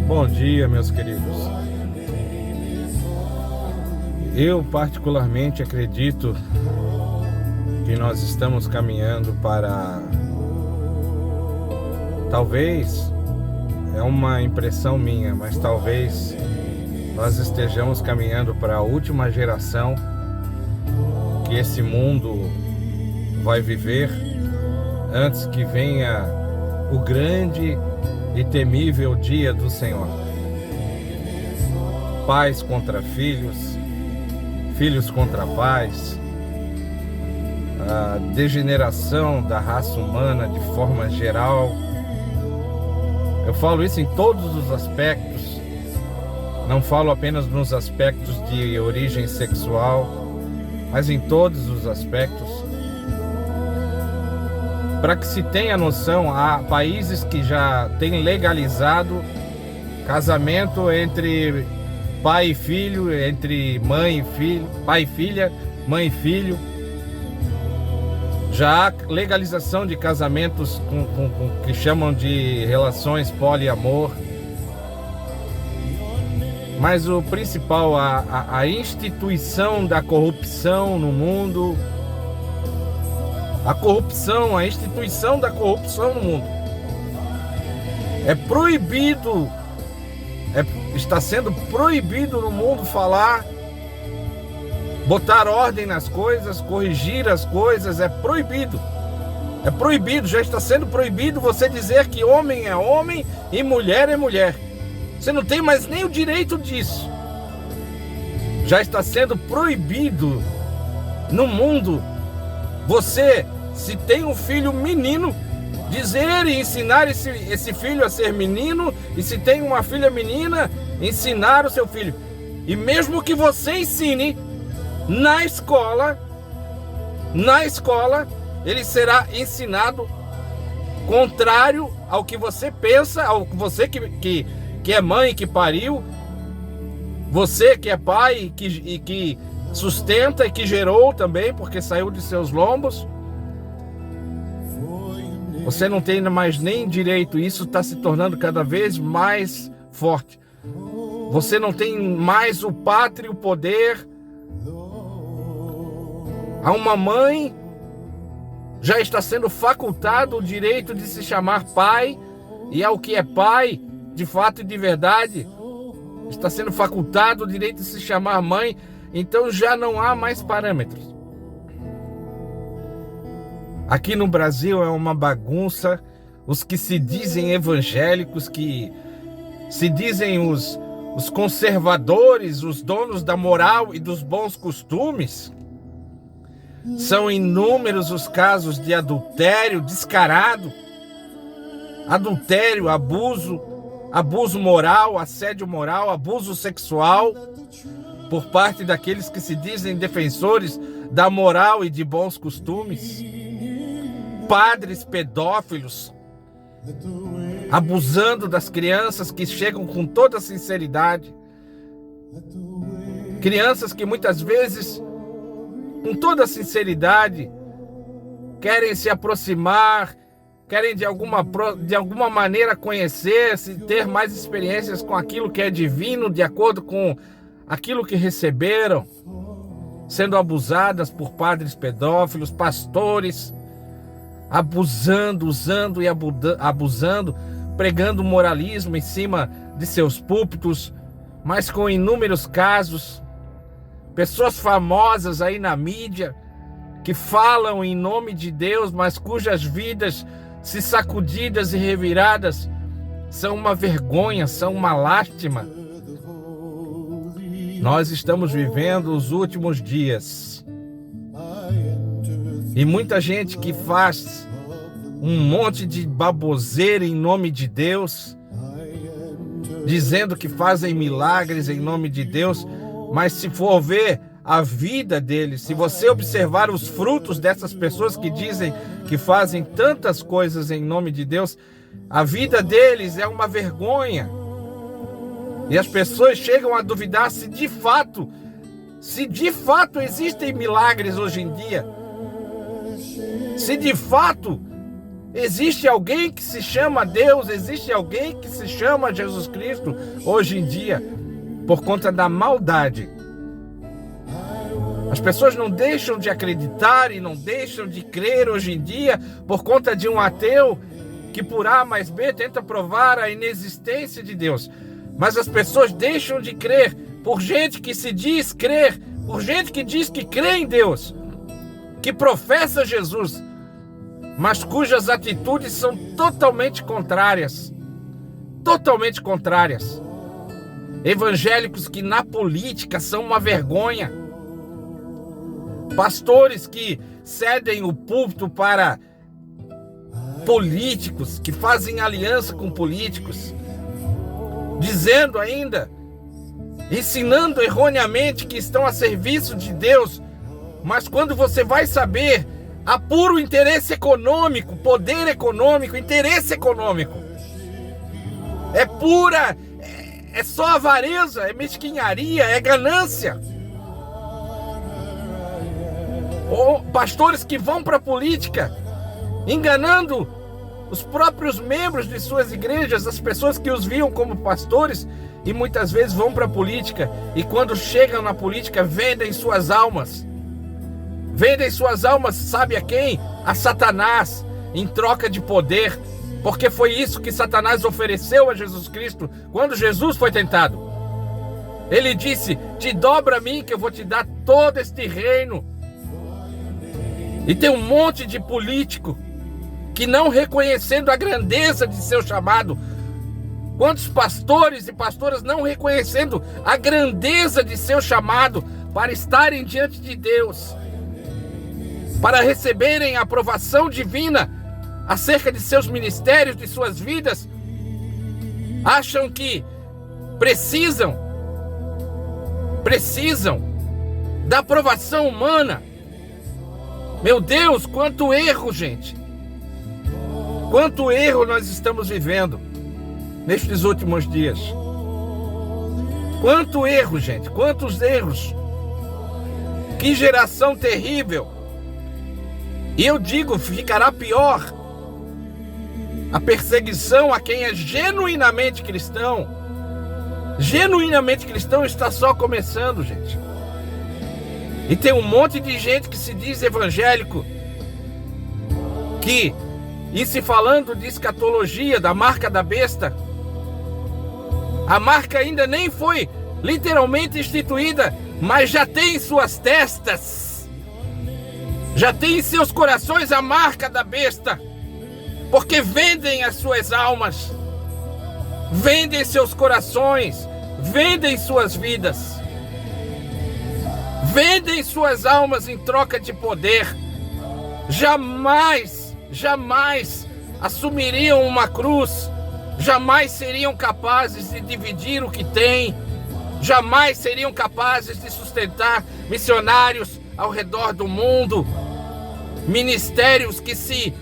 Bom dia, meus queridos. Eu particularmente acredito que nós estamos caminhando para, talvez, é uma impressão minha, mas talvez nós estejamos caminhando para a última geração que esse mundo vai viver antes que venha o grande e temível dia do Senhor. Pais contra filhos, filhos contra pais, a degeneração da raça humana de forma geral. Eu falo isso em todos os aspectos, não falo apenas nos aspectos de origem sexual, mas em todos os aspectos. Para que se tenha noção, há países que já têm legalizado casamento entre pai e filho, entre mãe e filho, pai e filha, mãe e filho. Já há legalização de casamentos com que chamam de relações poliamor. Mas o principal, a instituição da corrupção no mundo, a instituição da corrupção no mundo. É proibido, está sendo proibido no mundo falar, botar ordem nas coisas, corrigir as coisas, é proibido. É proibido, já está sendo proibido você dizer que homem é homem e mulher é mulher. Você não tem mais nem o direito disso. Já está sendo proibido no mundo você, se tem um filho menino, dizer e ensinar esse filho a ser menino, e se tem uma filha menina, ensinar o seu filho. E mesmo que você ensine na escola, ele será ensinado contrário ao que você pensa, ao que você que é mãe, que pariu, você que é pai e que sustenta e que gerou também, porque saiu de seus lombos. Você não tem mais nem direito, isso está se tornando cada vez mais forte. Você não tem mais o pátrio poder. A uma mãe já está sendo facultado o direito de se chamar pai, e ao que é pai, de fato e de verdade, está sendo facultado o direito de se chamar mãe. Então já não há mais parâmetros. Aqui no Brasil é uma bagunça. Os que se dizem evangélicos, que se dizem os conservadores, os donos da moral e dos bons costumes, são inúmeros os casos de adultério descarado, adultério, abuso moral, assédio moral, abuso sexual, por parte daqueles que se dizem defensores da moral e de bons costumes. Padres pedófilos abusando das crianças que chegam com toda sinceridade. Crianças que muitas vezes, com toda sinceridade, querem se aproximar, querem de alguma maneira conhecer-se, ter mais experiências com aquilo que é divino, de acordo com aquilo que receberam, sendo abusadas por padres pedófilos, pastores, abusando, usando e abusando, pregando moralismo em cima de seus púlpitos, mas com inúmeros casos, pessoas famosas aí na mídia, que falam em nome de Deus, mas cujas vidas, se sacudidas e reviradas, são uma vergonha, são uma lástima. Nós estamos vivendo os últimos dias. E muita gente que faz um monte de baboseira em nome de Deus, dizendo que fazem milagres em nome de Deus, mas se for ver a vida deles, se você observar os frutos dessas pessoas que dizem que fazem tantas coisas em nome de Deus, a vida deles é uma vergonha. E as pessoas chegam a duvidar se de fato existem milagres hoje em dia. Se de fato Existe alguém que se chama Deus, existe alguém que se chama Jesus Cristo hoje em dia, por conta da maldade. As pessoas não deixam de acreditar e não deixam de crer hoje em dia por conta de um ateu que por A mais B tenta provar a inexistência de Deus. Mas as pessoas deixam de crer por gente que se diz crer, por gente que diz que crê em Deus, que professa Jesus, mas cujas atitudes são totalmente contrárias. Totalmente contrárias. Evangélicos que na política são uma vergonha. Pastores que cedem o púlpito para políticos, que fazem aliança com políticos, dizendo ainda, ensinando erroneamente que estão a serviço de Deus, mas quando você vai saber, há puro interesse econômico, poder econômico, interesse econômico. É pura, é só avareza, é mesquinharia, é ganância. Ou pastores que vão para a política, enganando os próprios membros de suas igrejas, as pessoas que os viam como pastores, e muitas vezes vão para a política, e quando chegam na política, vendem suas almas. Vendem suas almas, sabe a quem? A Satanás, em troca de poder, porque foi isso que Satanás ofereceu a Jesus Cristo quando Jesus foi tentado. Ele disse: te dobra a mim que eu vou te dar todo este reino. E tem um monte de político que, não reconhecendo a grandeza de seu chamado, quantos pastores e pastoras não reconhecendo a grandeza de seu chamado para estarem diante de Deus, para receberem a aprovação divina acerca de seus ministérios, de suas vidas, acham que precisam da aprovação humana. Meu Deus, quanto erro, gente! Quanto erro nós estamos vivendo nestes últimos dias. Quanto erro, gente! Quantos erros! Que geração terrível! E eu digo, ficará pior. A perseguição a quem é genuinamente cristão. Genuinamente cristão está só começando, gente. E tem um monte de gente que se diz evangélico, que, e se falando de escatologia, da marca da besta, a marca ainda nem foi literalmente instituída, mas já tem em suas testas, já tem em seus corações a marca da besta, porque vendem as suas almas, vendem seus corações, vendem suas vidas, vendem suas almas em troca de poder. Jamais assumiriam uma cruz, jamais seriam capazes de dividir o que têm, jamais seriam capazes de sustentar missionários ao redor do mundo, ministérios que se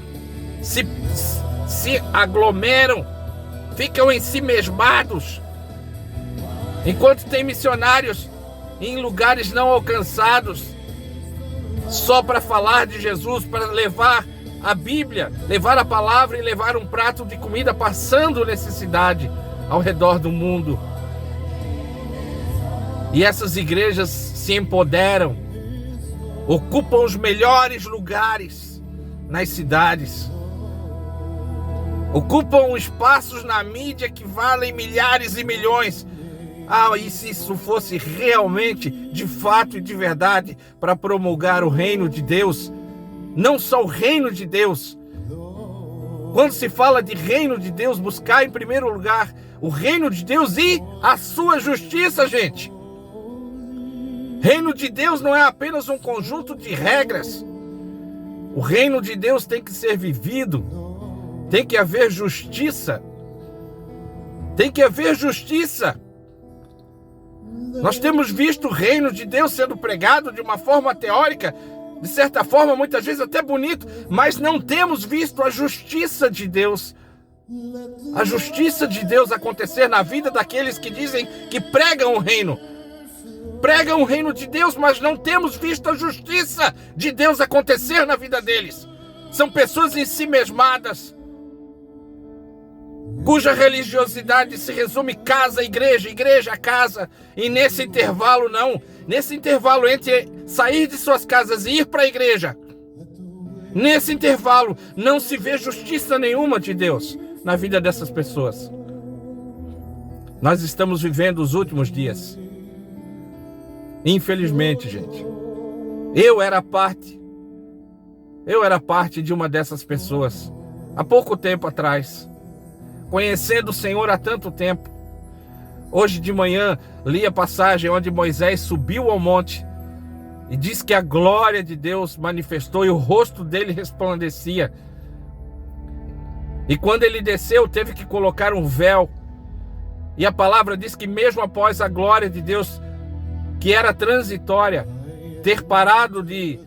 aglomeram, ficam ensimesmados, enquanto tem missionários em lugares não alcançados, só para falar de Jesus, para levar a Bíblia, levar a palavra e levar um prato de comida, passando necessidade ao redor do mundo. E essas igrejas se empoderam, ocupam os melhores lugares nas cidades, ocupam espaços na mídia que valem milhares e milhões. E se isso fosse realmente, de fato e de verdade, para promulgar o reino de Deus, não só o reino de Deus. Quando se fala de reino de Deus, buscar em primeiro lugar o reino de Deus e a sua justiça, gente. Reino de Deus não é apenas um conjunto de regras. O reino de Deus tem que ser vivido. Tem que haver justiça. Tem que haver justiça. Nós temos visto o reino de Deus sendo pregado de uma forma teórica, de certa forma, muitas vezes até bonito, mas não temos visto a justiça de Deus. A justiça de Deus acontecer na vida daqueles que dizem que pregam o reino. Pregam o reino de Deus, mas não temos visto a justiça de Deus acontecer na vida deles. São pessoas em si mesmadas, cuja religiosidade se resume casa, igreja, igreja, casa. E nesse intervalo não. Nesse intervalo entre sair de suas casas e ir para a igreja, nesse intervalo não se vê justiça nenhuma de Deus na vida dessas pessoas. Nós estamos vivendo os últimos dias. Infelizmente, gente. Eu era parte de uma dessas pessoas há pouco tempo atrás, conhecendo o Senhor há tanto tempo. Hoje de manhã li a passagem onde Moisés subiu ao monte e diz que a glória de Deus manifestou e o rosto dele resplandecia. E quando ele desceu, teve que colocar um véu. E a palavra diz que mesmo após a glória de Deus, que era transitória, ter parado de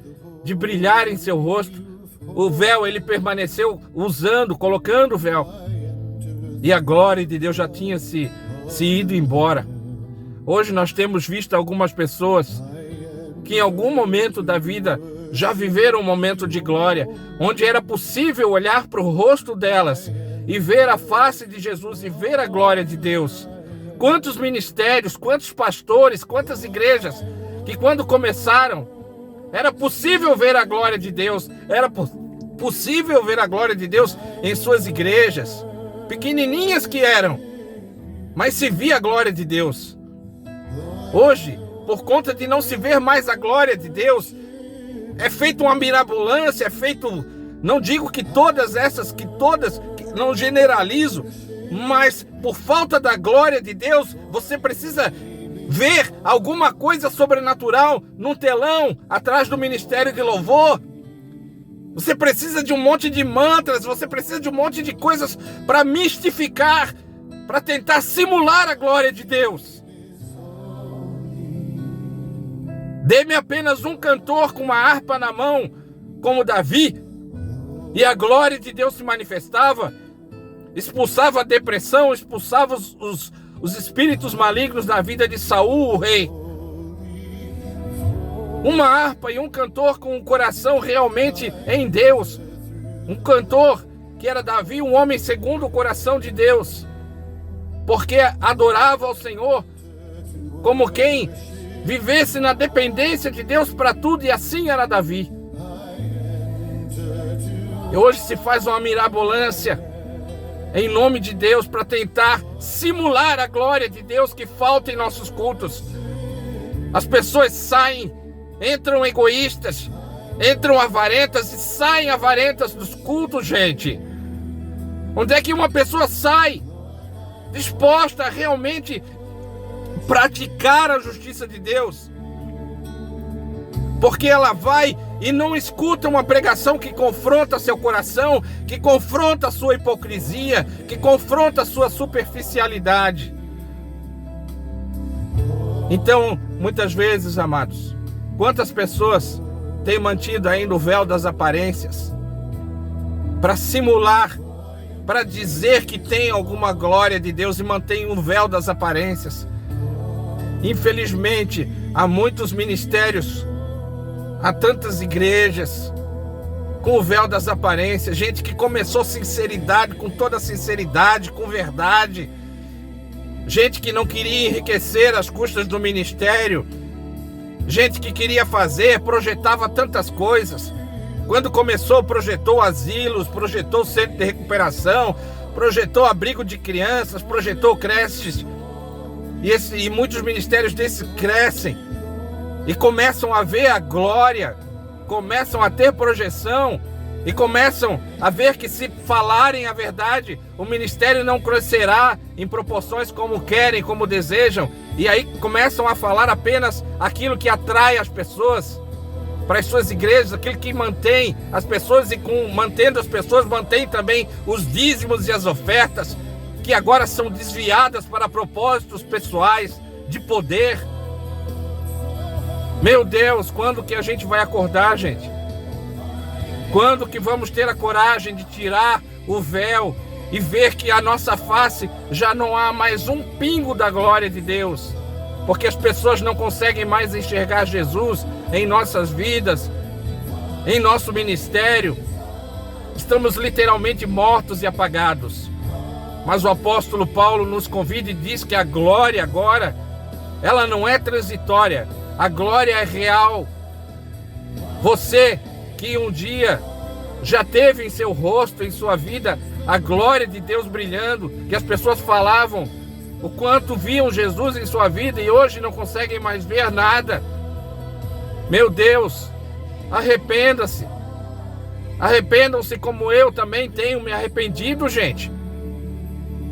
brilhar em seu rosto, o véu ele permaneceu colocando o véu. E a glória de Deus já tinha se ido embora. Hoje nós temos visto algumas pessoas que em algum momento da vida já viveram um momento de glória, onde era possível olhar para o rosto delas e ver a face de Jesus e ver a glória de Deus. Quantos ministérios, quantos pastores, quantas igrejas que quando começaram era possível ver a glória de Deus, era possível ver a glória de Deus em suas igrejas, pequenininhas que eram, mas se via a glória de Deus. Hoje, por conta de não se ver mais a glória de Deus, é feita uma mirabolância, não digo que todas, não generalizo, mas por falta da glória de Deus, você precisa ver alguma coisa sobrenatural num telão, atrás do ministério de louvor. Você precisa de um monte de mantras, você precisa de um monte de coisas para mistificar, para tentar simular a glória de Deus. Dê-me apenas um cantor com uma harpa na mão, como Davi, e a glória de Deus se manifestava, expulsava a depressão, expulsava os espíritos malignos da vida de Saul, o rei. Uma harpa e um cantor com um coração realmente em Deus. Um cantor que era Davi, um homem segundo o coração de Deus, porque adorava ao Senhor como quem vivesse na dependência de Deus para tudo, e assim era Davi. E hoje se faz uma mirabolância em nome de Deus para tentar simular a glória de Deus que falta em nossos cultos. As pessoas saem, entram egoístas, entram avarentas e saem avarentas dos cultos, gente. Onde é que uma pessoa sai disposta a realmente praticar a justiça de Deus? Porque ela vai e não escuta uma pregação que confronta seu coração, que confronta a sua hipocrisia, que confronta a sua superficialidade. Então, muitas vezes, amados, quantas pessoas têm mantido ainda o véu das aparências para simular, para dizer que tem alguma glória de Deus e mantém o véu das aparências? Infelizmente, há muitos ministérios, há tantas igrejas com o véu das aparências, gente que começou sinceridade, com toda sinceridade, com verdade, gente que não queria enriquecer às custas do ministério, gente que queria fazer, projetava tantas coisas. Quando começou, projetou asilos, projetou centro de recuperação, projetou abrigo de crianças, projetou creches. E muitos ministérios desses crescem e começam a ver a glória, começam a ter projeção e começam a ver que, se falarem a verdade, o ministério não crescerá em proporções como querem, como desejam, e aí começam a falar apenas aquilo que atrai as pessoas para as suas igrejas, aquilo que mantém as pessoas, e mantendo as pessoas, mantém também os dízimos e as ofertas, que agora são desviadas para propósitos pessoais de poder. Meu Deus, quando que a gente vai acordar, gente? Quando que vamos ter a coragem de tirar o véu e ver que a nossa face já não há mais um pingo da glória de Deus? Porque as pessoas não conseguem mais enxergar Jesus em nossas vidas, em nosso ministério. Estamos literalmente mortos e apagados. Mas o apóstolo Paulo nos convida e diz que a glória agora, ela não é transitória. A glória é real. Você que um dia já teve em seu rosto, em sua vida, a glória de Deus brilhando, que as pessoas falavam o quanto viam Jesus em sua vida e hoje não conseguem mais ver nada. Meu Deus, arrependa-se. Arrependam-se como eu também tenho me arrependido, gente.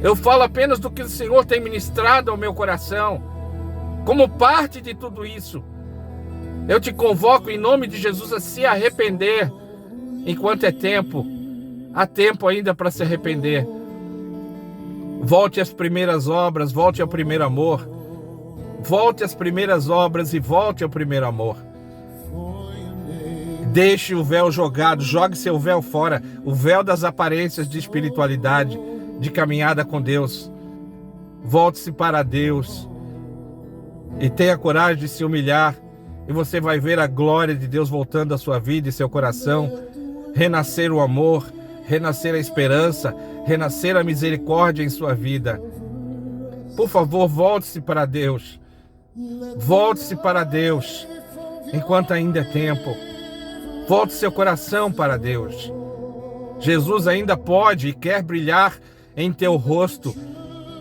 Eu falo apenas do que o Senhor tem ministrado ao meu coração. Como parte de tudo isso, eu te convoco em nome de Jesus a se arrepender. Enquanto é tempo, há tempo ainda para se arrepender. Volte às primeiras obras, volte ao primeiro amor. Volte às primeiras obras e volte ao primeiro amor. Deixe o véu jogado, jogue seu véu fora, o véu das aparências de espiritualidade, de caminhada com Deus. Volte-se para Deus e tenha coragem de se humilhar, e você vai ver a glória de Deus voltando à sua vida e seu coração, renascer o amor, renascer a esperança, renascer a misericórdia em sua vida. Por favor, volte-se para Deus. Volte-se para Deus, enquanto ainda é tempo. Volte seu coração para Deus. Jesus ainda pode e quer brilhar em teu rosto,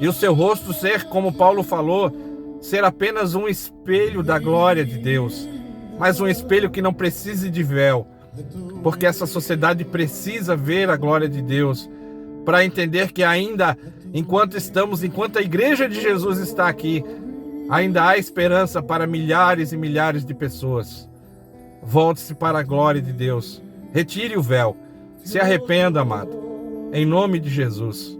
e o seu rosto ser, como Paulo falou, ser apenas um espelho da glória de Deus, mas um espelho que não precise de véu, porque essa sociedade precisa ver a glória de Deus, para entender que ainda, enquanto a igreja de Jesus está aqui, ainda há esperança para milhares e milhares de pessoas. Volte-se para a glória de Deus. Retire o véu. Se arrependa, amado. Em nome de Jesus.